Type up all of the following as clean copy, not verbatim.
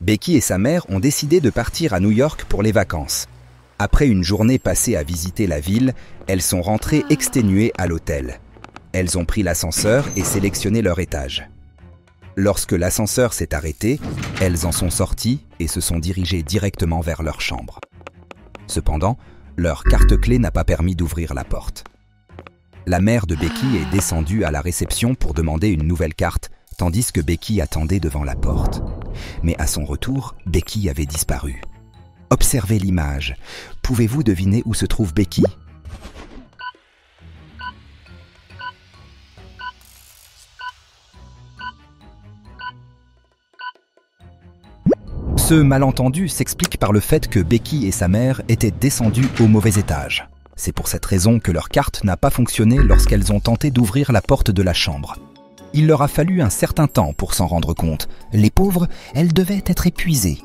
Becky et sa mère ont décidé de partir à New York pour les vacances. Après une journée passée à visiter la ville, elles sont rentrées exténuées à l'hôtel. Elles ont pris l'ascenseur et sélectionné leur étage. Lorsque l'ascenseur s'est arrêté, elles en sont sorties et se sont dirigées directement vers leur chambre. Cependant, leur carte-clé n'a pas permis d'ouvrir la porte. La mère de Becky est descendue à la réception pour demander une nouvelle carte, tandis que Becky attendait devant la porte. Mais à son retour, Becky avait disparu. Observez l'image. Pouvez-vous deviner où se trouve Becky ? Ce malentendu s'explique par le fait que Becky et sa mère étaient descendues au mauvais étage. C'est pour cette raison que leur carte n'a pas fonctionné lorsqu'elles ont tenté d'ouvrir la porte de la chambre. Il leur a fallu un certain temps pour s'en rendre compte. Les pauvres, elles devaient être épuisées.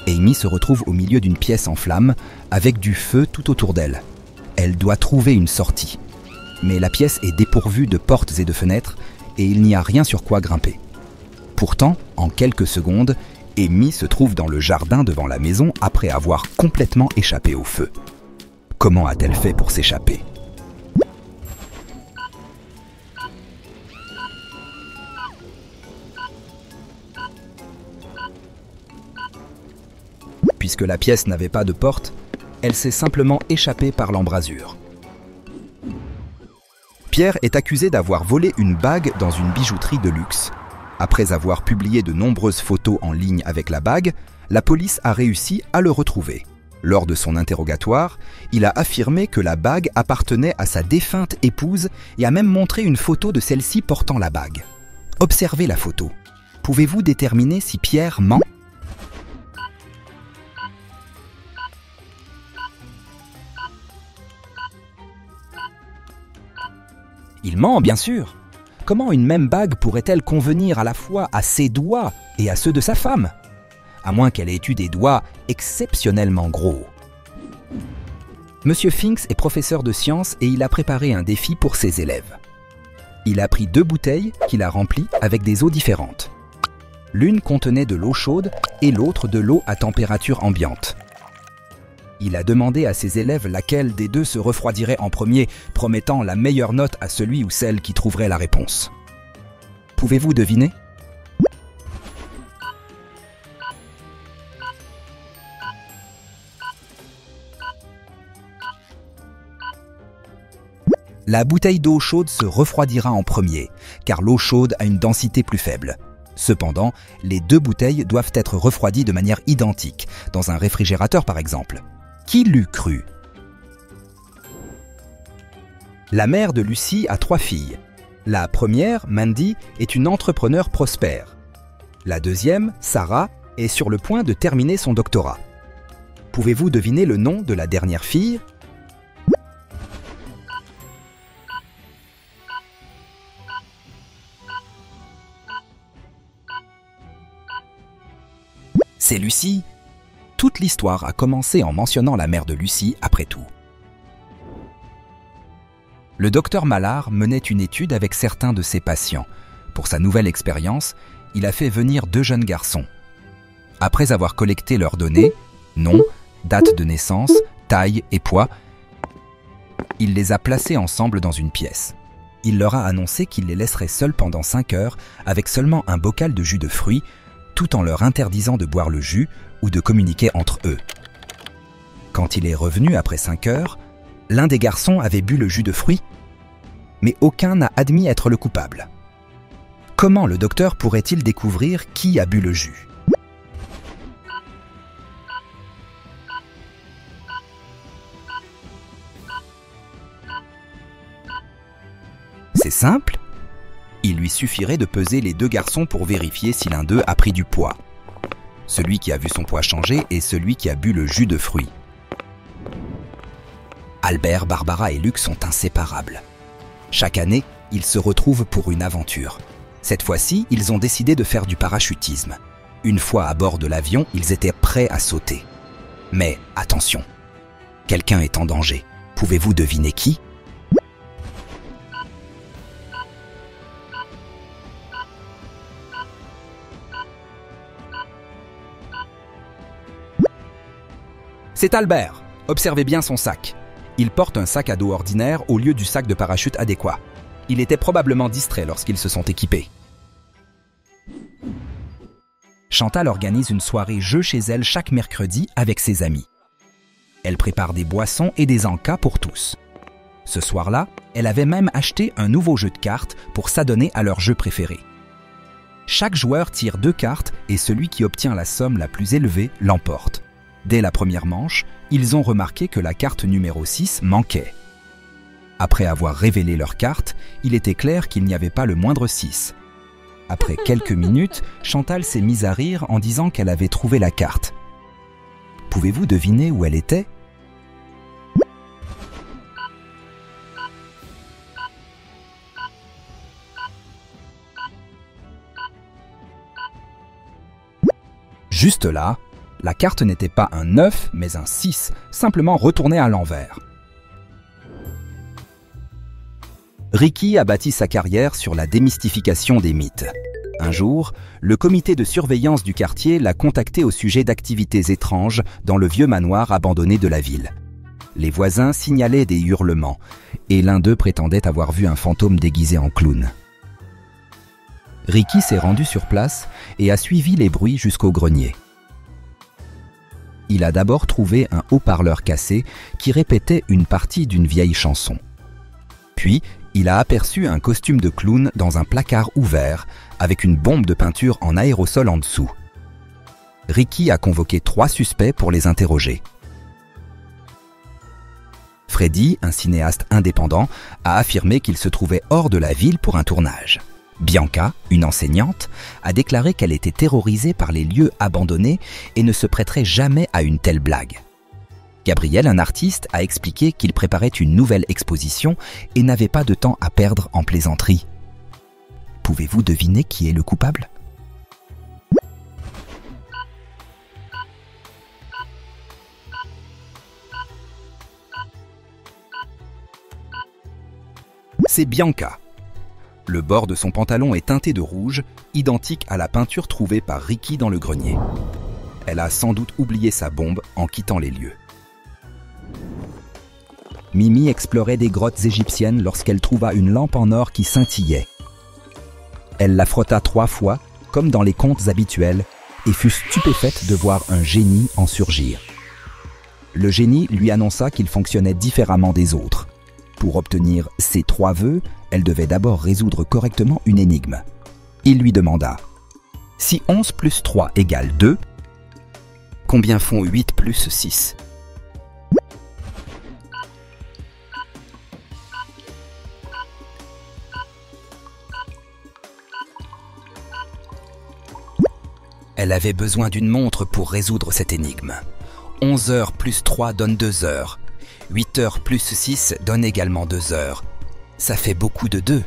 Amy se retrouve au milieu d'une pièce en flammes, avec du feu tout autour d'elle. Elle doit trouver une sortie. Mais la pièce est dépourvue de portes et de fenêtres, et il n'y a rien sur quoi grimper. Pourtant, en quelques secondes, Amy se trouve dans le jardin devant la maison après avoir complètement échappé au feu. Comment a-t-elle fait pour s'échapper ? Puisque la pièce n'avait pas de porte, elle s'est simplement échappée par l'embrasure. Pierre est accusé d'avoir volé une bague dans une bijouterie de luxe. Après avoir publié de nombreuses photos en ligne avec la bague, la police a réussi à le retrouver. Lors de son interrogatoire, il a affirmé que la bague appartenait à sa défunte épouse et a même montré une photo de celle-ci portant la bague. Observez la photo. Pouvez-vous déterminer si Pierre ment ? Il ment, bien sûr. Comment une même bague pourrait-elle convenir à la fois à ses doigts et à ceux de sa femme ? À moins qu'elle ait eu des doigts exceptionnellement gros. Monsieur Finks est professeur de sciences et il a préparé un défi pour ses élèves. Il a pris 2 bouteilles qu'il a remplies avec des eaux différentes. L'une contenait de l'eau chaude et l'autre de l'eau à température ambiante. Il a demandé à ses élèves laquelle des 2 se refroidirait en premier, promettant la meilleure note à celui ou celle qui trouverait la réponse. Pouvez-vous deviner ? La bouteille d'eau chaude se refroidira en premier, car l'eau chaude a une densité plus faible. Cependant, les 2 bouteilles doivent être refroidies de manière identique, dans un réfrigérateur par exemple. Qui l'eût cru ? La mère de Lucy a 3 filles. La première, Mandy, est une entrepreneure prospère. La deuxième, Sarah, est sur le point de terminer son doctorat. Pouvez-vous deviner le nom de la dernière fille ? C'est Lucy. Toute l'histoire a commencé en mentionnant la mère de Lucy après tout. Le docteur Mallard menait une étude avec certains de ses patients. Pour sa nouvelle expérience, il a fait venir 2 jeunes garçons. Après avoir collecté leurs données, nom, date de naissance, taille et poids, il les a placés ensemble dans une pièce. Il leur a annoncé qu'il les laisserait seuls pendant 5 heures avec seulement un bocal de jus de fruits, tout en leur interdisant de boire le jus ou de communiquer entre eux. Quand il est revenu après 5 heures, l'un des garçons avait bu le jus de fruits, mais aucun n'a admis être le coupable. Comment le docteur pourrait-il découvrir qui a bu le jus ? C'est simple. Il lui suffirait de peser les 2 garçons pour vérifier si l'un d'eux a pris du poids. Celui qui a vu son poids changer est celui qui a bu le jus de fruits. Albert, Barbara et Luc sont inséparables. Chaque année, ils se retrouvent pour une aventure. Cette fois-ci, ils ont décidé de faire du parachutisme. Une fois à bord de l'avion, ils étaient prêts à sauter. Mais attention, quelqu'un est en danger. Pouvez-vous deviner qui ? C'est Albert. Observez bien son sac. Il porte un sac à dos ordinaire au lieu du sac de parachute adéquat. Il était probablement distrait lorsqu'ils se sont équipés. Chantal organise une soirée jeu chez elle chaque mercredi avec ses amis. Elle prépare des boissons et des encas pour tous. Ce soir-là, elle avait même acheté un nouveau jeu de cartes pour s'adonner à leur jeu préféré. Chaque joueur tire 2 cartes et celui qui obtient la somme la plus élevée l'emporte. Dès la première manche, ils ont remarqué que la carte numéro 6 manquait. Après avoir révélé leur carte, il était clair qu'il n'y avait pas le moindre 6. Après quelques minutes, Chantal s'est mise à rire en disant qu'elle avait trouvé la carte. Pouvez-vous deviner où elle était ? Juste là, la carte n'était pas un 9, mais un 6, simplement retourné à l'envers. Ricky a bâti sa carrière sur la démystification des mythes. Un jour, le comité de surveillance du quartier l'a contacté au sujet d'activités étranges dans le vieux manoir abandonné de la ville. Les voisins signalaient des hurlements, et l'un d'eux prétendait avoir vu un fantôme déguisé en clown. Ricky s'est rendu sur place et a suivi les bruits jusqu'au grenier. Il a d'abord trouvé un haut-parleur cassé qui répétait une partie d'une vieille chanson. Puis, il a aperçu un costume de clown dans un placard ouvert avec une bombe de peinture en aérosol en dessous. Ricky a convoqué 3 suspects pour les interroger. Freddy, un cinéaste indépendant, a affirmé qu'il se trouvait hors de la ville pour un tournage. Bianca, une enseignante, a déclaré qu'elle était terrorisée par les lieux abandonnés et ne se prêterait jamais à une telle blague. Gabriel, un artiste, a expliqué qu'il préparait une nouvelle exposition et n'avait pas de temps à perdre en plaisanterie. Pouvez-vous deviner qui est le coupable ? C'est Bianca. Le bord de son pantalon est teinté de rouge, identique à la peinture trouvée par Ricky dans le grenier. Elle a sans doute oublié sa bombe en quittant les lieux. Mimi explorait des grottes égyptiennes lorsqu'elle trouva une lampe en or qui scintillait. Elle la frotta 3 fois, comme dans les contes habituels, et fut stupéfaite de voir un génie en surgir. Le génie lui annonça qu'il fonctionnait différemment des autres. Pour obtenir ses 3 vœux, elle devait d'abord résoudre correctement une énigme. Il lui demanda « Si 11 plus 3 égale 2, combien font 8 plus 6 ?» Elle avait besoin d'une montre pour résoudre cette énigme. 11 heures plus 3 donne 2 heures. 8 heures plus 6 donne également 2 heures. Ça fait beaucoup de 2.